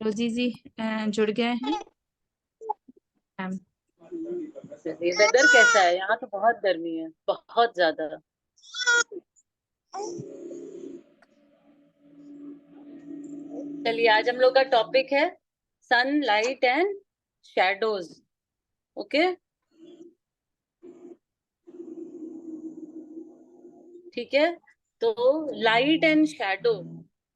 रोजी जी जुड़ गए हैं मैम। वेदर कैसा है? यहाँ तो बहुत गर्मी है, बहुत ज्यादा। चलिए, आज हम लोग का टॉपिक है सन, लाइट एंड शैडोज। ओके, ठीक है। तो लाइट एंड शैडो,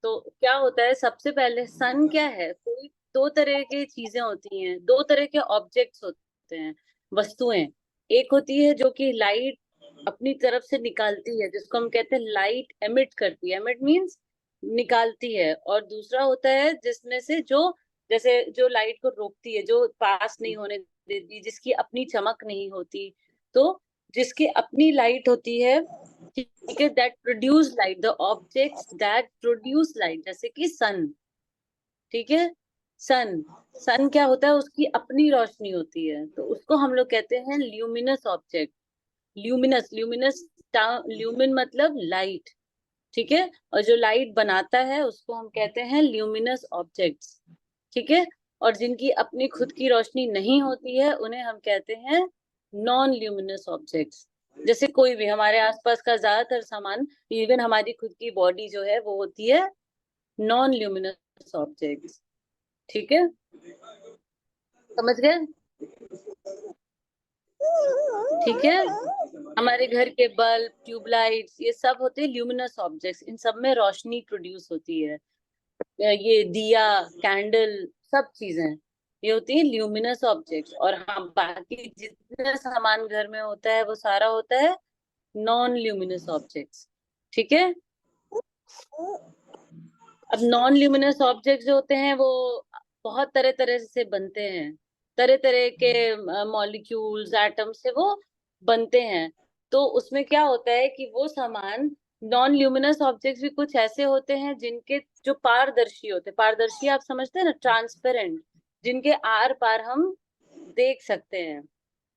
तो क्या होता है? सबसे पहले सन क्या है? कोई दो तरह की चीजें होती हैं, दो तरह के ऑब्जेक्ट्स होते हैं, वस्तुएं। एक होती है जो कि लाइट अपनी तरफ से निकालती है, जिसको हम कहते हैं लाइट एमिट करती है। एमिट मीन्स निकालती है। और दूसरा होता है जिसमें से जो, जैसे जो लाइट को रोकती है, जो पास नहीं होने देती, जिसकी अपनी चमक नहीं होती। तो जिसकी अपनी लाइट होती है, ठीक है, that produce light, the objects that produce light, जैसे कि सन। ठीक है, सन। सन क्या होता है? उसकी अपनी रोशनी होती है, तो उसको हम लोग कहते हैं luminous object. Luminous, luminous, lumen मतलब लाइट। ठीक है, और जो लाइट बनाता है उसको हम कहते हैं ल्यूमिनस ऑब्जेक्ट्स। ठीक है, और जिनकी अपनी खुद की रोशनी नहीं होती है उन्हें हम कहते हैं नॉन ल्यूमिनस ऑब्जेक्ट्स। जैसे कोई भी हमारे आसपास का ज्यादातर सामान, इवन हमारी खुद की बॉडी जो है, वो होती है नॉन ल्यूमिनस ऑब्जेक्ट्स। ठीक है, समझ गए? ठीक है, हमारे घर के बल्ब, ट्यूबलाइट्स, ये सब होते हैं ल्यूमिनस ऑब्जेक्ट्स। इन सब में रोशनी प्रोड्यूस होती है। ये दिया, कैंडल, सब चीजें ये होती है ल्यूमिनस ऑब्जेक्ट्स। और हाँ, बाकी जितना सामान घर में होता है वो सारा होता है नॉन ल्यूमिनस ऑब्जेक्ट्स। ठीक है, अब नॉन ल्यूमिनस ऑब्जेक्ट्स जो होते हैं वो बहुत तरह तरह से बनते हैं। तरह तरह के मॉलिक्यूल्स, एटम से वो बनते हैं। तो उसमें क्या होता है कि वो सामान, नॉन ल्यूमिनस ऑब्जेक्ट्स भी कुछ ऐसे होते हैं जिनके जो पारदर्शी होते हैं। पारदर्शी आप समझते हैं ना, ट्रांसपेरेंट, जिनके आर पार हम देख सकते हैं।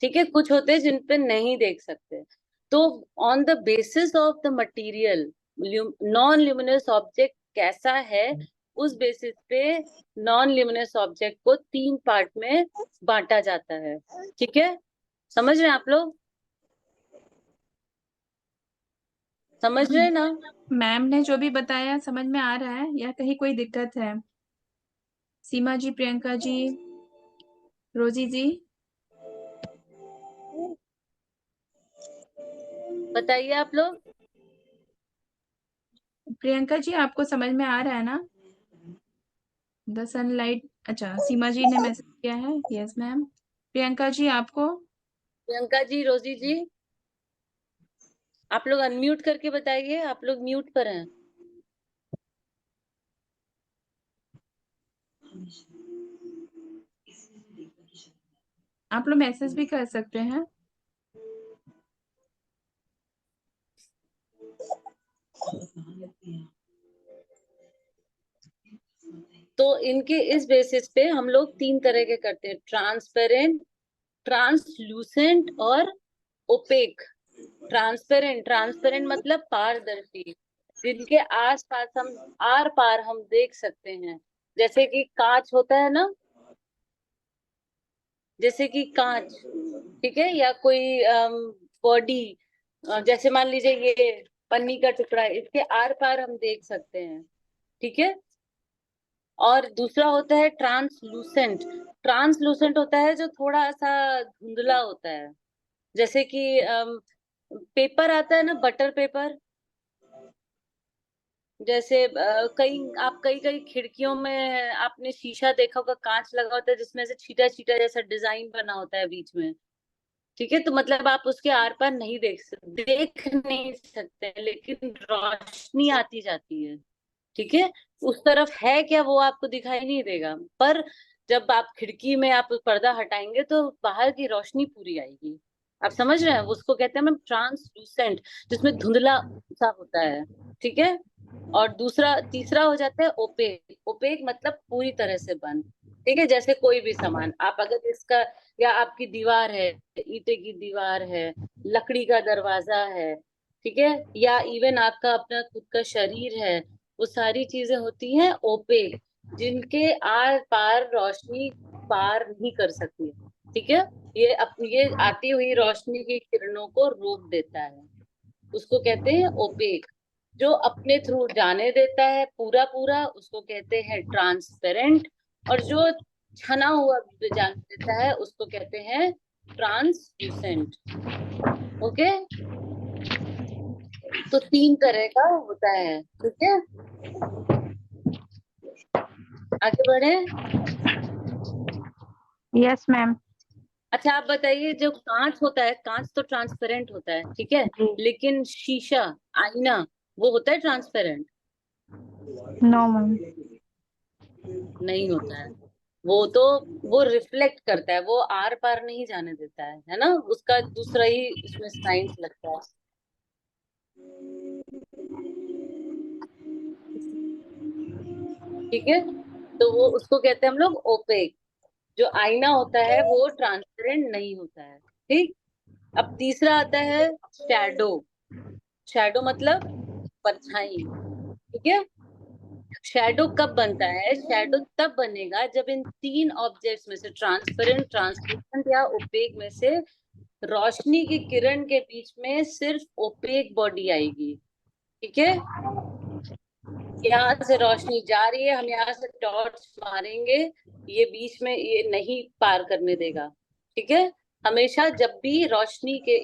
ठीक है, कुछ होते हैं जिन पे नहीं देख सकते। तो on the basis of the material, non luminous object कैसा है, उस बेसिस पे नॉन ल्यूमिनस ऑब्जेक्ट को तीन पार्ट में बांटा जाता है। ठीक है, समझ रहे हैं आप लोग? समझ रहे हैं ना? मैम ने जो भी बताया समझ में आ रहा है या कहीं कोई दिक्कत है? सीमा जी, प्रियंका जी, रोजी जी। बताइए आप लोग। प्रियंका जी, आपको समझ में आ रहा है ना? The sunlight. अच्छा, सीमा जी ने मैसेज किया है, यस मैम। प्रियंका जी, आपको? प्रियंका जी, रोजी जी, आप लोग अनम्यूट करके बताइए, आप लोग म्यूट पर हैं। आप लोग मैसेज भी कर सकते हैं। तो इनके इस बेसिस पे हम लोग तीन तरह के करते हैं: ट्रांसपेरेंट, ट्रांसलूसेंट और ओपेक। ट्रांसपेरेंट, ट्रांसपेरेंट मतलब पारदर्शी, जिनके आस पास हम, आर पार हम देख सकते हैं। जैसे कि कांच होता है ना, जैसे कि कांच। ठीक है, या कोई बॉडी, जैसे मान लीजिए ये पन्नी का टुकड़ा है, इसके आर पार हम देख सकते हैं। ठीक है, और दूसरा होता है ट्रांसलूसेंट। ट्रांसलूसेंट होता है जो थोड़ा सा धुंधला होता है। जैसे कि पेपर आता है ना, बटर पेपर। जैसे कई, आप कई कई खिड़कियों में आपने शीशा देखा होगा, कांच लगा होता है जिसमें से छीटा छीटा जैसा डिजाइन बना होता है बीच में। ठीक है, तो मतलब आप उसके आर पार नहीं देख नहीं सकते, लेकिन रोशनी आती जाती है। ठीक है, उस तरफ है क्या वो आपको दिखाई नहीं देगा, पर जब आप खिड़की में आप पर्दा हटाएंगे तो बाहर की रोशनी पूरी आएगी। आप समझ रहे हैं? उसको कहते हैं मैम ट्रांसलूसेंट, जिसमें धुंधला सा होता है। ठीक है, और दूसरा, तीसरा हो जाता है ओपेक। ओपेक मतलब पूरी तरह से बंद। ठीक है, जैसे कोई भी सामान, आप अगर इसका, या आपकी दीवार है, ईंटे की दीवार है, लकड़ी का दरवाजा है, ठीक है, या इवन आपका अपना खुद का शरीर है, वो सारी चीजें होती हैं ओपेक। जिनके आर पार रोशनी पार नहीं कर सकती है, ठीक है। ये आती हुई रोशनी की किरणों को रोक देता है, उसको कहते हैं ओपेक। जो अपने थ्रू जाने देता है पूरा पूरा, उसको कहते हैं ट्रांसपेरेंट। और जो छना हुआ जाने देता है, उसको कहते हैं ट्रांसल्यूसेंट। ओके, तो तीन तरह का होता है, ठीक है। आगे बढ़े। Yes ma'am. अच्छा, आप बताइए, जो कांच होता है, कांच तो ट्रांसपेरेंट होता है, ठीक है। जी। लेकिन शीशा, आईना, वो होता है ट्रांसपेरेंट? No ma'am. नहीं होता है। वो तो, वो रिफ्लेक्ट करता है, वो आर पार नहीं जाने देता है ना, उसका दूसरा ही उसमें साइंस लगता है। ठीक है, तो वो उसको कहते हैं हम लोग ओपेक। जो आईना होता है वो ट्रांसपेरेंट नहीं होता है, ठीक। अब तीसरा आता है शैडो। शैडो मतलब परछाई, ठीक है। शैडो कब बनता है? शैडो तब बनेगा जब इन तीन ऑब्जेक्ट्स में से, ट्रांसपेरेंट, ट्रांसलूसेंट या ओपेक में से, रोशनी की किरण के बीच में सिर्फ ओपेक बॉडी आएगी, ठीक है। यहाँ से रोशनी जा रही है, हम यहाँ से टॉर्च मारेंगे, ये बीच में ये नहीं पार करने देगा, ठीक है। हमेशा जब भी रोशनी के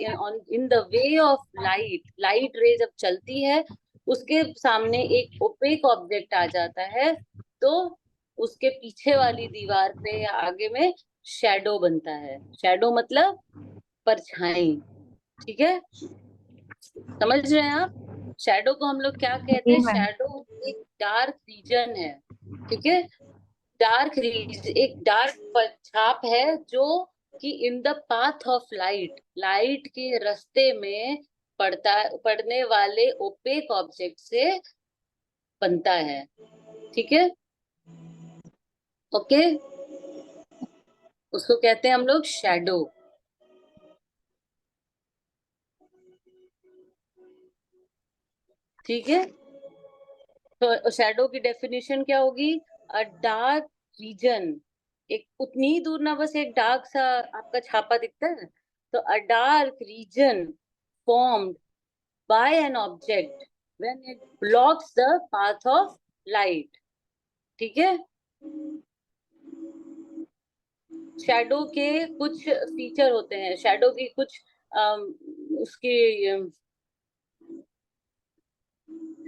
in the way of light, light रे जब चलती है, उसके सामने एक ओपेक ऑब्जेक्ट आ जाता है, तो उसके पीछे वाली दीवार पे या आगे में शैडो बनता है। शैडो मतलब परछाई, ठीक है। समझ रहे हैं आप? शैडो को हम लोग क्या कहते जी हैं? मैम। शैडो एक डार्क रीजन है, ठीक है। डार्क रीज एक डार्क छाप है, जो कि in the path of light, light के रास्ते में पड़ने वाले ओपेक ऑब्जेक्ट से बनता है, ठीक है। ओके, उसको कहते हैं हम लोग शैडो, ठीक है। तो शैडो की डेफिनेशन क्या होगी? अ डार्क रीजन, एक उतनी ही दूर ना, बस एक डार्क सा आपका छापा दिखता है, तो अ dark region formed by an object when it blocks the path of light, ठीक है। शैडो के कुछ फीचर होते हैं, शैडो की कुछ उसकी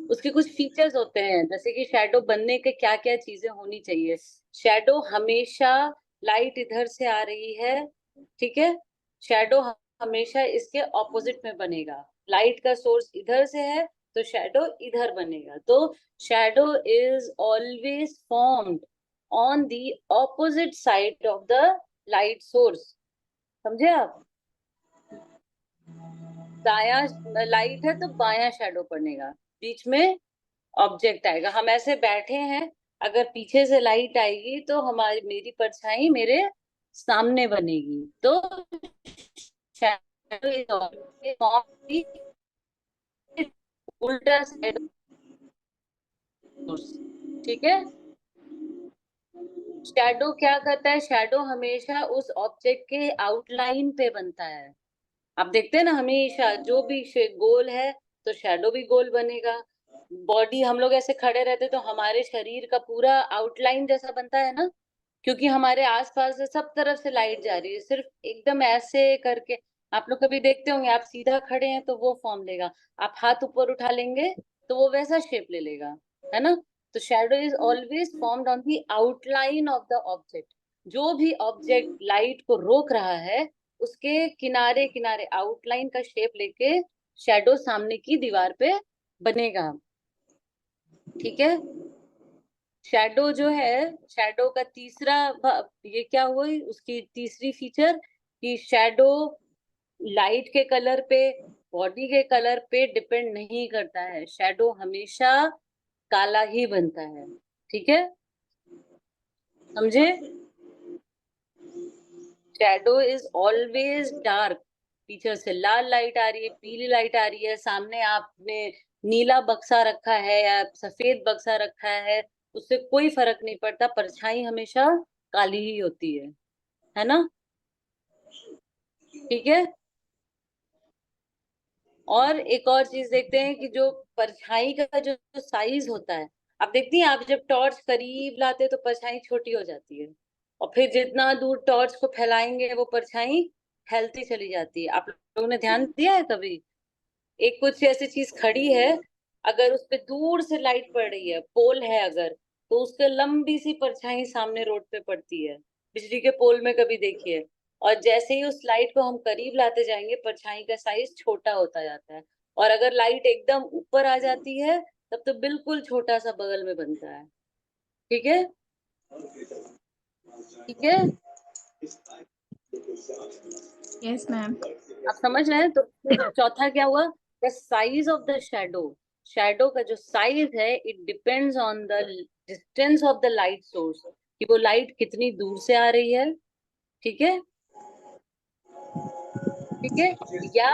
उसके कुछ फीचर्स होते हैं, जैसे कि शैडो बनने के क्या क्या चीजें होनी चाहिए। शैडो हमेशा, लाइट इधर से आ रही है, ठीक है। शैडो हमेशा इसके ऑपोजिट में बनेगा। लाइट का सोर्स इधर से है, तो शैडो इधर बनेगा। तो shadow is always formed on the opposite side of the light source, समझे आप? दाया लाइट है तो बायां शैडो पड़ेगा, बीच में ऑब्जेक्ट आएगा। हम ऐसे बैठे हैं, अगर पीछे से लाइट आएगी तो हमारी, मेरी परछाई मेरे सामने बनेगी, तो शैडो उल्टा साइड, ठीक है। शैडो क्या करता है? शैडो हमेशा उस ऑब्जेक्ट के आउटलाइन पे बनता है। आप देखते हैं ना, हमेशा जो भी गोल है, तो शैडो भी गोल बनेगा। बॉडी, हम लोग ऐसे खड़े रहते तो हमारे शरीर का पूरा आउटलाइन जैसा बनता है ना, क्योंकि हमारे आसपास से सब तरफ से लाइट जा रही है, सिर्फ एकदम ऐसे करके। आप लोग कभी देखते होंगे, आप सीधा खड़े हैं तो वो फॉर्म लेगा, आप हाथ ऊपर उठा लेंगे तो वो वैसा शेप ले लेगा, है ना। तो shadow is always formed on the outline of the object. जो भी ऑब्जेक्ट लाइट को रोक रहा है, उसके किनारे किनारे आउटलाइन का शेप लेके शैडो सामने की दीवार पे बनेगा, ठीक है। शैडो जो है, शैडो का तीसरा ये क्या हुई, उसकी तीसरी फीचर, कि शैडो लाइट के कलर पे, बॉडी के कलर पे डिपेंड नहीं करता है। शैडो हमेशा काला ही बनता है, ठीक है, समझे? Shadow is always dark. पीछे से लाल लाइट आ रही है, पीली लाइट आ रही है, सामने आपने नीला बक्सा रखा है या सफेद बक्सा रखा है, उससे कोई फर्क नहीं पड़ता, परछाई हमेशा काली ही होती है ना? ठीक है। और एक और चीज देखते हैं कि जो परछाई का जो साइज होता है, आप देखती हैं, आप जब टॉर्च करीब लाते हैं तो परछाई छोटी हो जाती है, और फिर जितना दूर टॉर्च को फैलाएंगे वो परछाई फैलती चली जाती है। आप लोगों ने ध्यान दिया है कभी? एक कुछ ऐसी चीज खड़ी है, अगर उस पे दूर से लाइट पड़ रही है, पोल है अगर, तो उसके लंबी सी परछाई सामने रोड पे पड़ती है, बिजली के पोल में कभी देखिए। और जैसे ही उस लाइट को हम करीब लाते जाएंगे, परछाई का साइज छोटा होता जाता है, और अगर लाइट एकदम ऊपर आ जाती है तब तो बिल्कुल छोटा सा बगल में बनता है। ठीक है। ठीक है। Yes ma'am. आप समझ रहे हैं? तो फिर चौथा क्या हुआ? The size of the shadow. Shadow का जो साइज है, it depends on the distance of the light source, कि वो लाइट कितनी दूर से आ रही है। ठीक है। ठीक है। या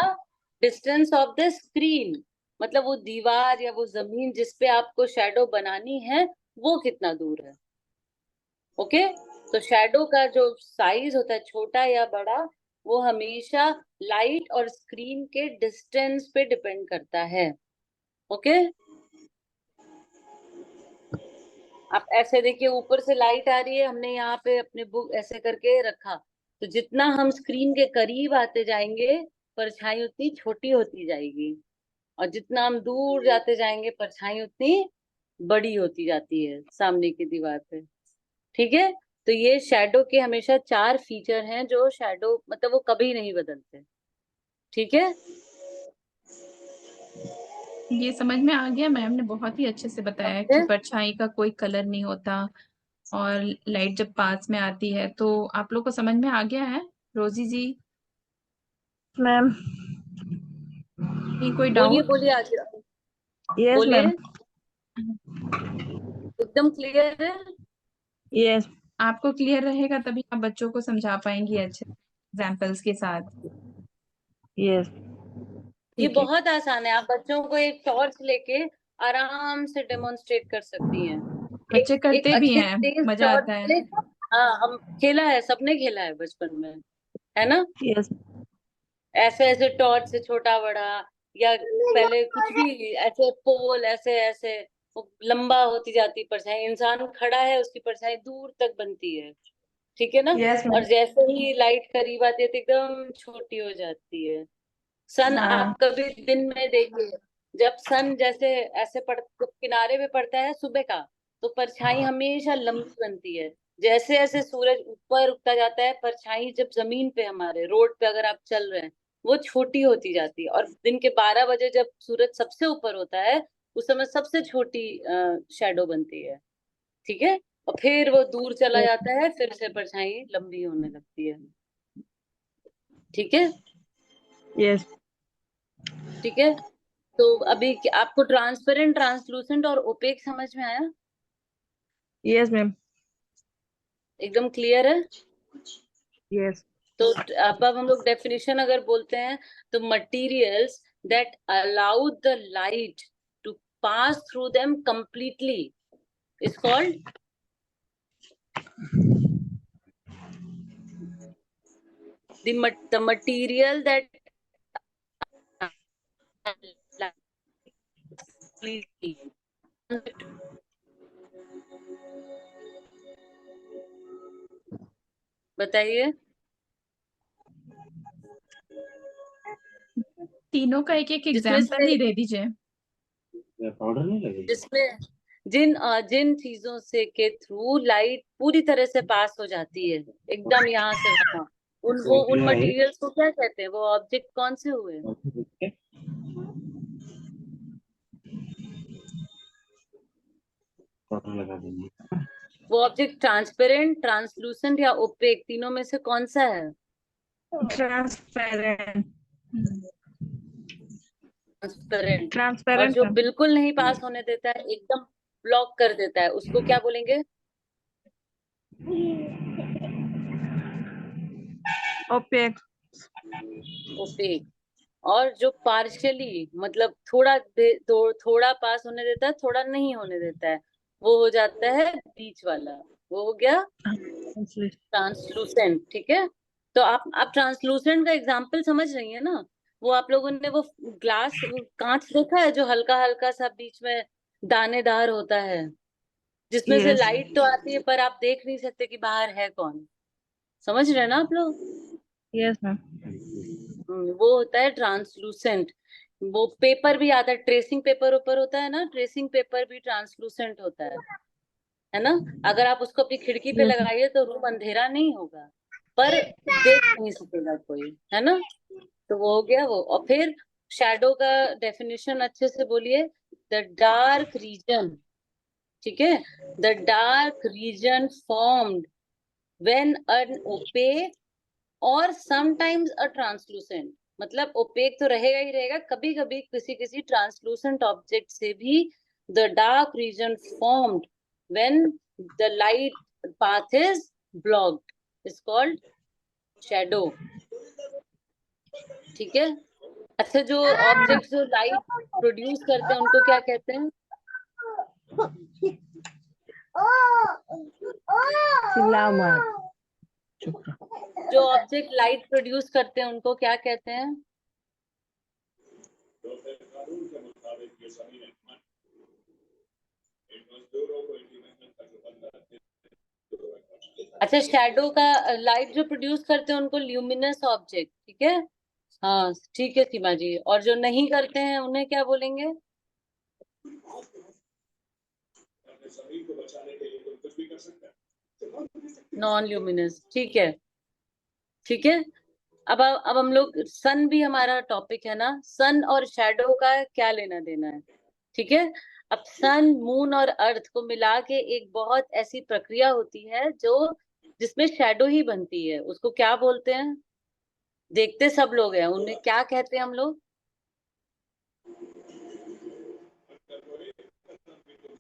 डिस्टेंस ऑफ द स्क्रीन, मतलब वो दीवार या वो जमीन जिस पे आपको शैडो बनानी है, वो कितना दूर है। ओके। तो शैडो का जो साइज होता है, छोटा या बड़ा, वो हमेशा लाइट और स्क्रीन के डिस्टेंस पे डिपेंड करता है। ओके। आप ऐसे देखिए, ऊपर से लाइट आ रही है, हमने यहाँ पे अपने बुक ऐसे करके रखा, तो जितना हम स्क्रीन के करीब आते जाएंगे, परछाई उतनी छोटी होती जाएगी, और जितना हम दूर जाते जाएंगे, परछाई उतनी बड़ी होती जाती है सामने की दीवार पे। ठीक है। तो ये शैडो के हमेशा चार फीचर हैं, जो शैडो मतलब वो कभी नहीं बदलते। ठीक है। ये समझ में आ गया, मैम ने बहुत ही अच्छे से बताया कि समझे? परछाई का कोई कलर नहीं होता, और लाइट जब पास में आती है तो आप लोग को समझ में आ गया है। रोजी जी, मैम। नहीं कोई बोलिए डाउट? बोलिए, आगे यस मैम। बोलिए। एकदम क्लियर है? यस। आपको क्लियर रहेगा तभी आप बच्चों को समझा पाएंगी अच्छे एग्जाम्पल्स के साथ। यस। ये ठीक है। बहुत आसान है, आप बच्चों को एक टॉर्च लेके आराम से डेमोन्स्ट्रेट कर सकती हैं। एक बच्चे एक करते भी अच्छी हैं, तेज मजा टॉर्च आता है। ले। हाँ, हम खेला है, सबने खेला है बचपन में, है ना? यस। ऐसे ऐसे टॉर्च से छोटा बड़ा, या पहले कुछ भी ऐसे पोल, ऐसे ऐसे वो लंबा होती जाती परछाई, इंसान खड़ा है उसकी परछाई दूर तक बनती है। ठीक है ना? यस और मैम। जैसे ही लाइट करीब आती है तो एकदम छोटी हो जाती है। सन हाँ। आप कभी दिन में देखिए, जब सन जैसे ऐसे जब किनारे पे पड़ता है सुबह का, तो परछाई हमेशा लंबी बनती है। जैसे जैसे सूरज ऊपर उगता जाता है, परछाई जब जमीन पे, हमारे रोड पे अगर आप चल रहे हैं, वो छोटी होती जाती है, और दिन के 12 बजे जब सूरज सबसे ऊपर होता है, उस समय सबसे छोटी शैडो बनती है। ठीक है। और फिर वो दूर चला जाता है, फिर से परछाई लंबी होने लगती है। ठीक है। यस। ठीक है। तो अभी आपको ट्रांसपेरेंट, ट्रांसलूसेंट और ओपेक समझ में आया? Yes ma'am. एकदम क्लियर है? यस। तो अब हम लोग डेफिनेशन अगर बोलते हैं, तो materials that allow the light to pass through them completely is called, the material that बताइए। तीनों का एक एक जिसमें एग्जाम्पल से ही दे दीजिए। पाउडर नहीं लगेगा, जिसमें जिन चीजों से के थ्रू लाइट पूरी तरह से पास हो जाती है, एकदम यहाँ से वहां, उन मटेरियल्स को क्या कहते हैं? वो ऑब्जेक्ट कौन से हुए? वो ऑब्जेक्ट ट्रांसपेरेंट, ट्रांसलूसेंट या ओपेक, तीनों में से कौन सा है? ट्रांसपेरेंट। ट्रांसपेरेंट। और ट्रांसपेरेंट जो मैम। बिल्कुल नहीं पास होने देता है, एकदम ब्लॉक कर देता है, उसको क्या बोलेंगे? ओपेक। ओपेक। और जो पार्शियली, मतलब थोड़ा पास होने देता है, थोड़ा नहीं होने देता है, वो हो जाता है बीच वाला, वो हो गया Translate. ट्रांसलूसेंट। ठीक है, तो आप ट्रांसलूसेंट का एग्जाम्पल समझ रही है ना? वो आप लोगों ने वो ग्लास, वो कांच देखा है जो हल्का हल्का सा बीच में दानेदार होता है, जिसमें से Yes. लाइट तो आती है पर आप देख नहीं सकते कि बाहर है कौन। समझ रहे हैं ना आप लोग? Yes, ma'am. वो होता है ट्रांसलूसेंट। वो पेपर भी आता है, ट्रेसिंग पेपर ऊपर होता है ना, ट्रेसिंग पेपर भी ट्रांसलूसेंट होता है ना? अगर आप उसको अपनी खिड़की पे Yes, ma'am. लगाइए तो रूम अंधेरा नहीं होगा, पर देख नहीं सकेगा कोई, है ना? तो वो हो गया वो। और फिर शैडो का डेफिनेशन अच्छे से बोलिए। द डार्क रीजन, ठीक है, the dark region formed when an opaque और समटाइम्स अ ट्रांसलूसेंट। मतलब ओपेक तो रहेगा ही रहेगा, कभी कभी किसी किसी ट्रांसलूसेंट ऑब्जेक्ट से भी the dark region formed when the light path is blocked is called shadow. ठीक है। अच्छा, जो ऑब्जेक्ट जो लाइट प्रोड्यूस करते हैं उनको क्या कहते हैं? चिल्लाओ मत. चुप रहो. जो ऑब्जेक्ट लाइट प्रोड्यूस करते हैं उनको क्या कहते हैं? अच्छा, शैडो का लाइट जो प्रोड्यूस करते हैं उनको ल्यूमिनस ऑब्जेक्ट, ठीक है। हाँ ठीक है सीमा जी। और जो नहीं करते हैं उन्हें क्या बोलेंगे? नॉन ल्यूमिनस, ठीक है। ठीक है, अब हम लोग, सन भी हमारा टॉपिक है ना, सन और शैडो का क्या लेना देना है? ठीक है। अब सन, मून और अर्थ को मिला के एक बहुत ऐसी प्रक्रिया होती है जो जिसमें शैडो ही बनती है, उसको क्या बोलते हैं? देखते सब लोग हैं, उन्हें क्या कहते हैं हम लोग?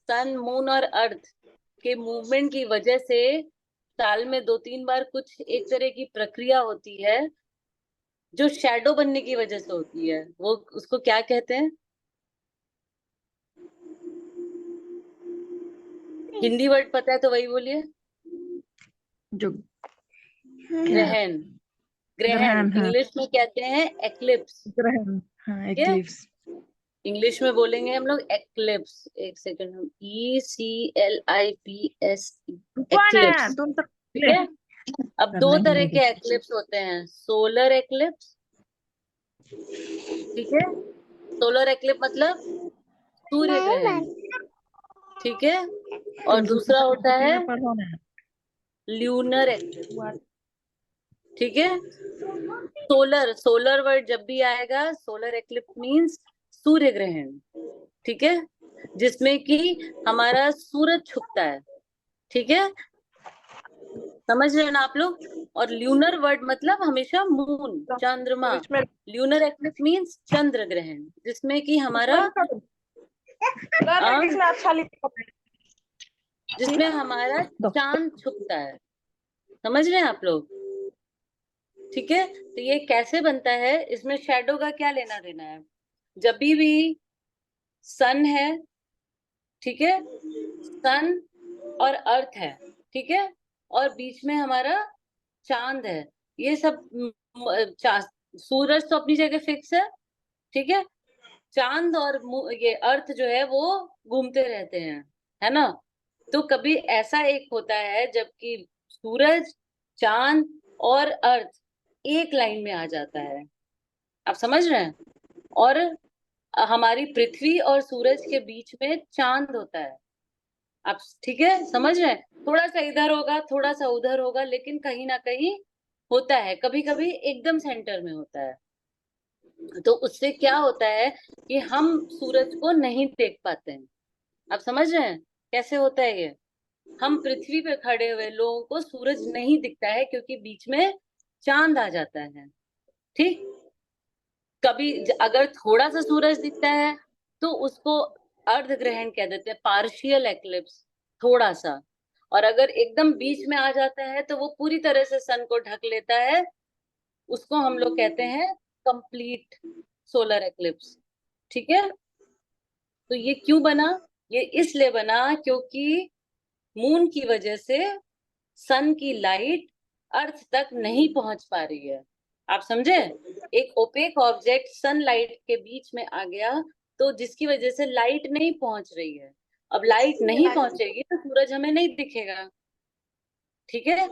सन, मून और अर्थ के मूवमेंट की वजह से साल में 2-3 बार कुछ एक तरह की प्रक्रिया होती है जो शैडो बनने की वजह से होती है, वो उसको क्या कहते हैं? हिंदी वर्ड पता है तो वही बोलिए। जो ग्रहण। ग्रहण ग्रहण. हाँ. इंग्लिश में कहते हैं एक्लिप्स। ग्रहण. हाँ. ठीक है, Eclipse. इंग्लिश में बोलेंगे हम लोग एक्लिप्स। एक सेकंड, हम ECLIPS, कौन है एक्लिप्स। तुम तो? ठीक है। अब कर दो रहे तरह हैं. के एक्लिप्स होते हैं, सोलर एक्लिप्स, ठीक है। सोलर एक्लिप्स मतलब सूर्य ग्रहण, ठीक है। और तुम दूसरा होता है पढ़ो ना. ल्यूनर एक्लिप्स, ठीक है। सोलर, सोलर वर्ड जब भी आएगा, सोलर एक्लिप्स मींस सूर्य ग्रहण, ठीक है, जिसमें कि हमारा सूरज छुपता है, ठीक है। समझ रहे हैं ना आप लोग? और ल्यूनर वर्ड मतलब हमेशा मून, चंद्रमा। तो इसमें ल्यूनर एक्लिप्स मींस चंद्र ग्रहण, जिसमें कि हमारा किसने अच्छा लिखा है? जिसमें हमारा दो. चांद छुपता है। समझ रहे हैं आप लोग? ठीक है, तो ये कैसे बनता है, इसमें शैडो का क्या लेना देना है? जब भी सन है, ठीक है, सन और अर्थ है, ठीक है, और बीच में हमारा चांद है, ये सब सूरज तो अपनी जगह फिक्स ठीक है। चांद और ये अर्थ जो है वो घूमते रहते हैं, है ना? तो कभी ऐसा एक होता है जबकि सूरज, चांद और अर्थ एक लाइन में आ जाता है, आप समझ रहे हैं? और हमारी पृथ्वी और सूरज के बीच में चांद होता है, आप ठीक है समझ रहे हैं? थोड़ा सा इधर होगा, थोड़ा सा उधर होगा, लेकिन कहीं ना कहीं होता है, कभी कभी एकदम सेंटर में होता है। तो उससे क्या होता है कि हम सूरज को नहीं देख पाते हैं। आप समझ रहे हैं कैसे होता है ये? हम पृथ्वी पे खड़े हुए लोगों को सूरज नहीं दिखता है क्योंकि बीच में चांद आ जाता है, ठीक। कभी अगर थोड़ा सा सूरज दिखता है तो उसको अर्ध ग्रहण कह देते हैं, पार्शियल एक्लिप्स, थोड़ा सा। और अगर एकदम बीच में आ जाता है तो वो पूरी तरह से सन को ढक लेता है, उसको हम लोग कहते हैं कंप्लीट सोलर एक्लिप्स, ठीक है। तो ये क्यों बना? ये इसलिए बना क्योंकि मून की वजह से सन की लाइट अर्थ तक नहीं पहुंच पा रही है। आप समझे? एक ओपेक ऑब्जेक्ट सनलाइट के बीच में आ गया, तो जिसकी वजह से लाइट नहीं पहुंच रही है। अब लाइट नहीं पहुंचेगी तो सूरज हमें नहीं दिखेगा। ठीक है?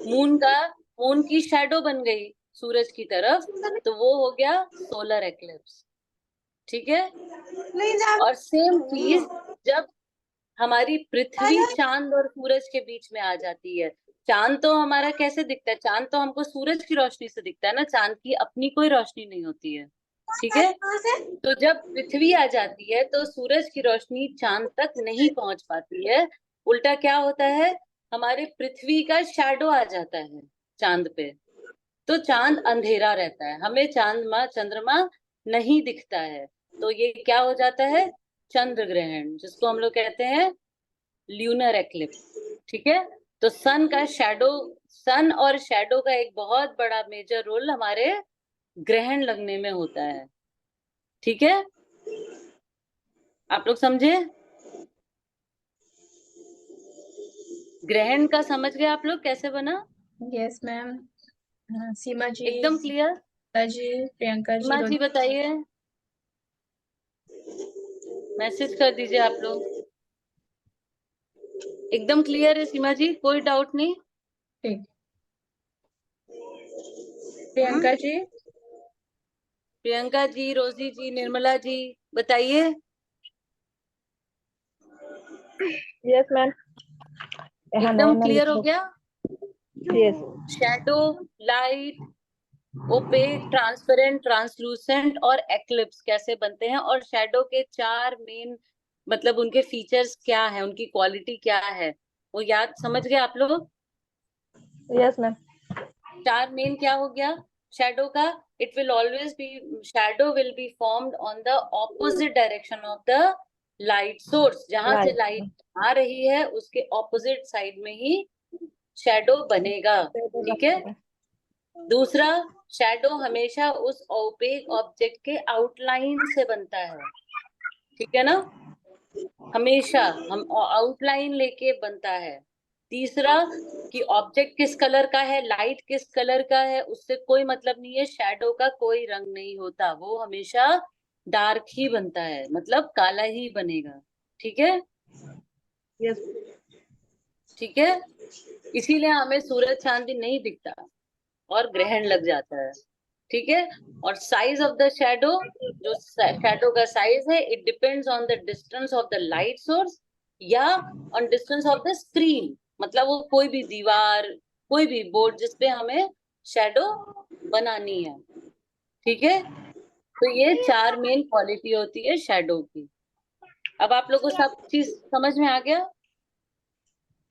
मून की शैडो बन गई सूरज की तरफ, तो वो हो गया सोलर एक्लिप्स। ठीक है? और सेम चीज जब हमारी पृथ्वी चांद और सूरज के बीच में आ जाती है। चांद तो हमारा कैसे दिखता है? चांद तो हमको सूरज की रोशनी से दिखता है ना, चांद की अपनी कोई रोशनी नहीं होती है। ठीक है? तो जब पृथ्वी आ जाती है तो सूरज की रोशनी चांद तक नहीं पहुंच पाती है। उल्टा क्या होता है, हमारे पृथ्वी का शैडो आ जाता है चांद पे, तो चांद अंधेरा रहता है, हमें चंद्रमा नहीं दिखता है। तो ये क्या हो जाता है, चंद्र ग्रहण, जिसको हम लोग कहते हैं ल्यूनर एक्लिप्स। ठीक है? तो सन और शैडो का एक बहुत बड़ा मेजर रोल हमारे ग्रहण लगने में होता है। ठीक है? आप लोग समझे? ग्रहण का समझ गए आप लोग कैसे बना? Yes ma'am. सीमा जी, एकदम क्लियर? सीमा जी, प्रियंका जी, सीमा जी बताइए, मैसेज कर दीजिए आप लोग। एकदम क्लियर है सीमा जी, कोई डाउट नहीं? ठीक। प्रियंका जी, प्रियंका जी, रोजी जी, निर्मला जी बताइए। Yes ma'am. यहाँ नया एकदम नया क्लियर हो लिखो। गया? Yes. Shadow, light, opaque, transparent, translucent और एक्लिप्स कैसे बनते हैं, और शैडो के चार मेन मतलब उनके फीचर्स क्या है, उनकी क्वालिटी क्या है, वो याद समझ गए आप लोग? Yes ma'am. चार मेन क्या हो गया शैडो का? It will always be, shadow will be formed on the opposite direction of the light source. जहां से लाइट आ रही है उसके ऑपोजिट साइड में ही शैडो बनेगा। ठीक है? दूसरा, शैडो हमेशा उस ओपेक ऑब्जेक्ट के आउटलाइन से बनता है। ठीक है ना? हमेशा हम आउटलाइन लेके बनता है। तीसरा, कि ऑब्जेक्ट किस कलर का है, लाइट किस कलर का है, उससे कोई मतलब नहीं है, शैडो का कोई रंग नहीं होता, वो हमेशा डार्क ही बनता है, मतलब काला ही बनेगा। ठीक है? यस। ठीक है? इसीलिए हमें सूरज चांद नहीं दिखता और ग्रहण लग जाता है। ठीक है? और साइज ऑफ द शैडो, जो शैडो का साइज है, it depends on the distance of the light source या on distance of the screen. मतलब वो कोई भी दीवार, कोई भी बोर्ड जिसपे हमें शैडो बनानी है। ठीक है? तो ये चार मेन क्वालिटी होती है शैडो की। अब आप लोगों को सब चीज समझ में आ गया?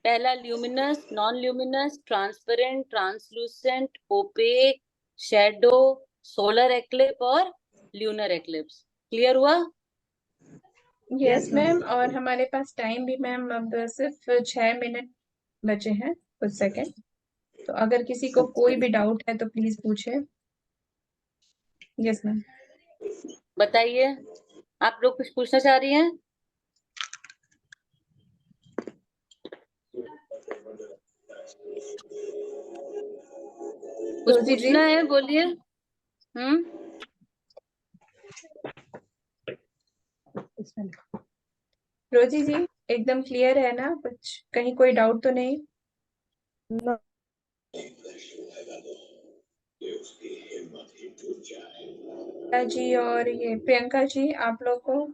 पहला luminous, non luminous, transparent, translucent, opaque, shadow, solar eclipse और ल्यूनर एक्लिप्स। क्लियर हुआ? Yes ma'am. और हमारे पास टाइम भी मैम अब सिर्फ 6 मिनट बचे हैं, कुछ सेकंड। तो अगर किसी को कोई भी डाउट है तो प्लीज पूछे। Yes ma'am. बताइए, आप लोग कुछ पूछना चाह रही हैं? कुछ रोजी जी, पूछना है, बोलिए। इसमें लिखो। रोजी जी, एकदम क्लियर है ना? कुछ कहीं कोई डाउट तो नहीं? No, जी और ये प्रियंका जी, आप लोग को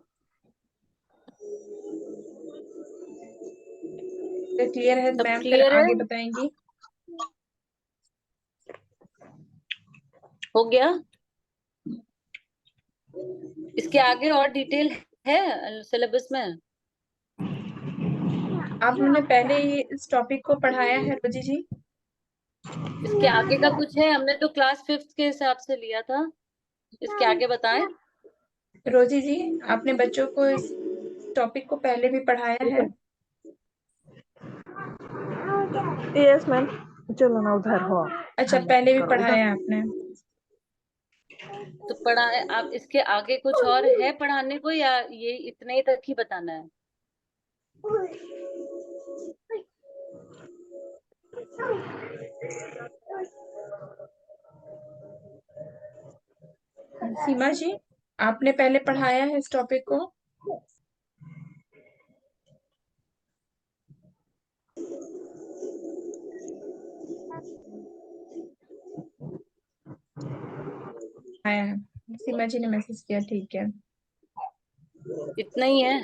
क्लियर है? सब मैम फिर क्लियर है? आगे बताएंगी। हो गया? इसके आगे और डिटेल है सिलेबस में? आपने पहले ही इस टॉपिक को पढ़ाया है रोजी जी? इसके आगे का कुछ है? हमने तो क्लास 5th के हिसाब से लिया था। इसके आगे बताएं। रोजी जी, आपने बच्चों को इस टॉपिक को पहले भी पढ़ाया है? Yes ma'am. चलो ना उधर हो। अच्छा, पहले भी पढ़ाया है आपने? तो पढ़ा, आप इसके आगे कुछ और है पढ़ाने को, या ये इतने ही तक ही बताना है? सीमा जी, आपने पहले पढ़ाया है इस टॉपिक को? आया है। सीमा जी ने मैसेज किया, ठीक है। इतना ही है।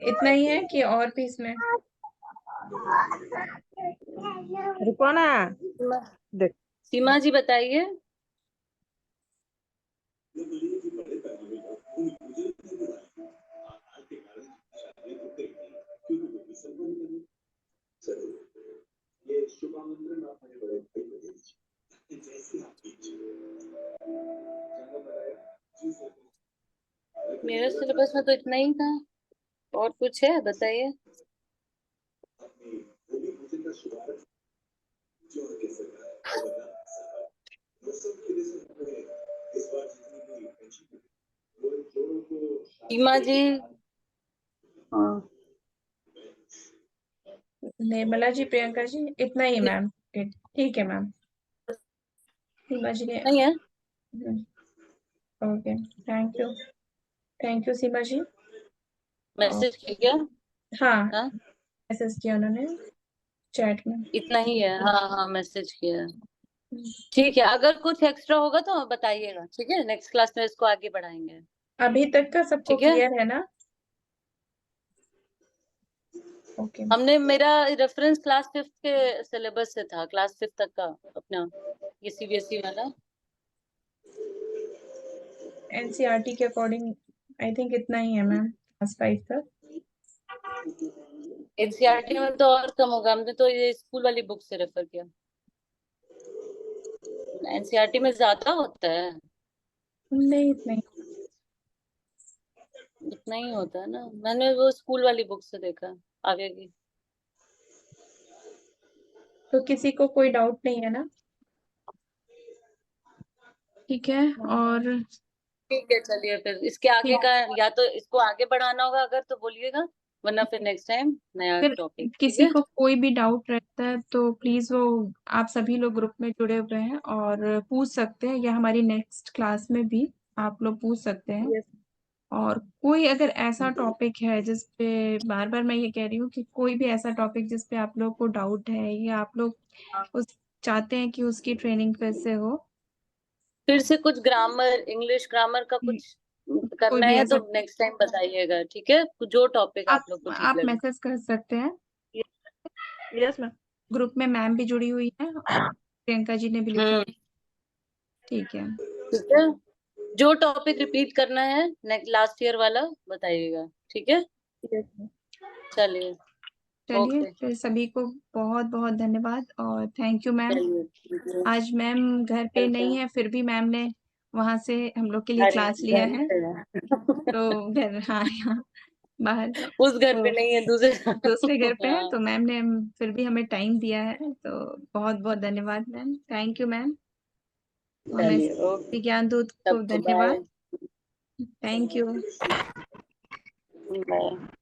इतना ही है कि और भी इसमें? रुको ना, देख। सीमा जी बताइए। मेरे सिलेबस में तो इतना ही था, और कुछ है बताइए। सीमा जी। हाँ। निर्मला जी, प्रियंका जी, इतना ही मैम। ठीक है मैम। सीमा जी ने, नहीं है। Okay, thank you. Thank you Seema ji. Message किया क्या? हाँ, हाँ, मैसेज किया उन्होंने चैट में। इतना ही है। हाँ हाँ, मैसेज किया है। ठीक है, अगर कुछ एक्स्ट्रा होगा तो बताइएगा, ठीक है? नेक्स्ट क्लास में इसको आगे बढ़ाएंगे। अभी तक का सबको ठीक है। क्लियर है ना? ओके। हमने, मेरा रेफरेंस क्लास 5th के सिलेबस से था, क्लास 5th तक का अपना, ये सीबीएसई वाला। एनसीईआरटी के अकॉर्डिंग आई थिंक इतना ही है मैम, क्लास 5 तक। एनसीईआरटी में तो और कम होगा, हमने तो ये स्कूल वाली बुक से रेफर किया। एनसीईआरटी में ज्यादा होता है। नहीं, इतना ही। इतना ही होता है ना, मैंने वो स्कूल वाली बुक से देखा आगे की। तो किसी को कोई डाउट नहीं है ना? ठीक है। और ठीक है, चलिए फिर इसके आगे ठीक, का, या तो इसको आगे बढ़ाना होगा अगर तो बोलिएगा, वरना फिर नेक्स्ट टाइम नया फिर टॉपिक। ठीक किसी है। को कोई भी डाउट रहता है तो प्लीज वो, आप सभी लोग ग्रुप में जुड़े हुए हैं और पूछ सकते हैं, या हमारी नेक्स्ट क्लास में भी आप लोग पूछ सकते हैं। यस। और कोई अगर ऐसा टॉपिक है जिस पे, बार बार मैं ये कह रही हूँ कि कोई भी ऐसा टॉपिक जिस पे आप लोग को डाउट है, या आप लोग उस चाहते हैं कि उसकी ट्रेनिंग फिर से हो, फिर से कुछ ग्रामर, इंग्लिश ग्रामर का कुछ कोई करना भी है तो ऐसा, नेक्स्ट टाइम बताइएगा, ठीक है? जो टॉपिक आप लोग को ठीक आप लगे। मैसेज कर सकते हैं। Yes ma'am. ग्रुप में मैम भी जुड़ी हुई है और प्रियंका जी ने भी लिखा। हम्म। ठीक है। ठीक है, जो टॉपिक रिपीट करना है नेक्स्ट लास्ट ईयर वाला बताइएगा, ठीक है? Yes ma'am. चलिए। चलिए, ओके। फिर सभी को बहुत बहुत धन्यवाद और थैंक यू मैम। चलिए, ठीक है। आज मैम घर पे नहीं है, फिर भी मैम ने वहां से हम लोग के लिए अरे क्लास लिया घर है। पे है। तो घर, हाँ, यहाँ बाहर, उस घर पे तो नहीं है, दूसरे। दूसरे घर पे है, हाँ। तो मैम ने फिर भी हमें टाइम दिया है, तो बहुत बहुत धन्यवाद मैम, थैंक यू मैम। और मैं चलिए, ओके। विज्ञान दूत को सबको धन्यवाद, बाय। Thank you. बाय।